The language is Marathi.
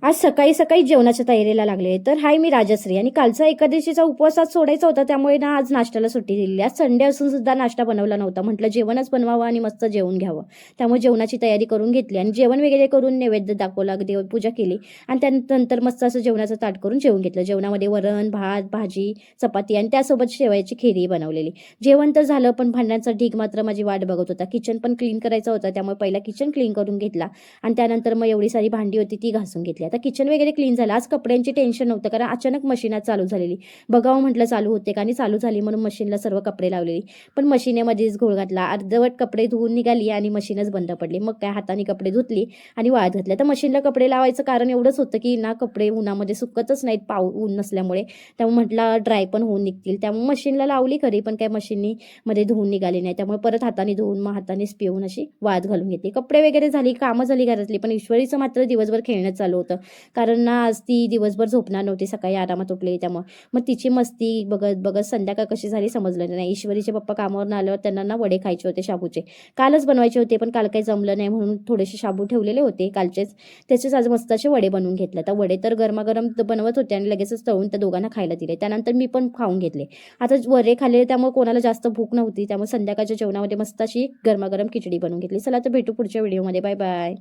आज सकाळी सकाळी जेवणाच्या तयारीला लागले. तर हाय, मी राजश्री आणि कालचा एकादशीचा उपवास आज सोडायचा होता, त्यामुळे ना आज नाश्त्याला सुट्टी दिलेली. आज संडे असून सुद्धा नाश्ता बनवला नव्हता. म्हटलं जेवणच बनवावं आणि मस्त जेवून घ्यावं. त्यामुळे जेवणाची तयारी करून घेतली आणि जेवण वगैरे करून नैवेद्य दाखवला, देवपूजा केली आणि त्यानंतर मस्त असं जेवणाचं ताट करून जेवून घेतलं. जेवणामध्ये वरण, भात, भाजी, चपाती आणि त्यासोबत शेवयाची खीरही बनवलेली. जेवण तर झालं, पण भांड्यांचा ढीग मात्र माझी वाट बघत होता. किचन पण क्लीन करायचं होतं, त्यामुळे पहिला किचन क्लीन करून घेतला आणि त्यानंतर मग एवढी सारी भांडी होती ती घासून घेतली. आता किचन वगैरे क्लीन झालं. आज कपड्यांची टेन्शन नव्हतं, कारण अचानक मशीन चालू झालेली. बघावं म्हटलं चालू होते का, आणि चालू झाली म्हणून मशीनला सर्व कपडे लावलेली. पण मशीनेमध्येच घोळ घातला. अर्धवट कपडे धुवून निघाली आणि मशीनच बंद पडली. मग काय, हाताने कपडे धुतली आणि वाळत घातले. तर मशीनला कपडे लावायचं कारण एवढंच होतं की ना, कपडे उन्हामध्ये सुकतच नाहीत, ऊन नसल्यामुळे. त्यामुळे म्हटलं ड्राय पण होऊन निघतील. त्यामुळे मशीनला लावली खरी, पण काय मशीननी मध्ये धुवून निघाली नाही. त्यामुळे परत हाताने धुवून मग हातानेच पिऊन अशी वाळत घालून घेतली. कपडे वगैरे झाली, कामं झाली घरातली. पण ईश्वरीचं मात्र दिवसभर खेळणं चालू होतं, कारण ना आज ती दिवसभर झोपणार नव्हती, सकाळी आरामात उठलेली. त्यामुळे मग तिची मस्ती बघत बघत संध्याकाळ कशी झाली समजलं नाही. ईश्वरीचे पप्पा कामावरून आल्यावर त्यांना ना वडे खायचे होते शाबूचे. कालच बनवायचे होते, पण काल काही जमलं नाही म्हणून थोडेसे शाबू ठेवलेले होते कालचेच, त्याचेच आज मस्त असे वडे बनवून घेतले. तर वडे तर गरमागरम बनवत होते आणि लगेचच तळून त्या दोघांना खायला दिले. त्यानंतर मी पण खाऊन घेतले. आता वडे खाल्ले त्यामुळे कोणाला जास्त भूक नव्हती, त्यामुळे संध्याकाळच्या जेवणामध्ये मस्त अशी गरमागरम खिचडी बनवून घेतली. चला तर भेटू पुढच्या व्हिडिओमध्ये. Bye bye.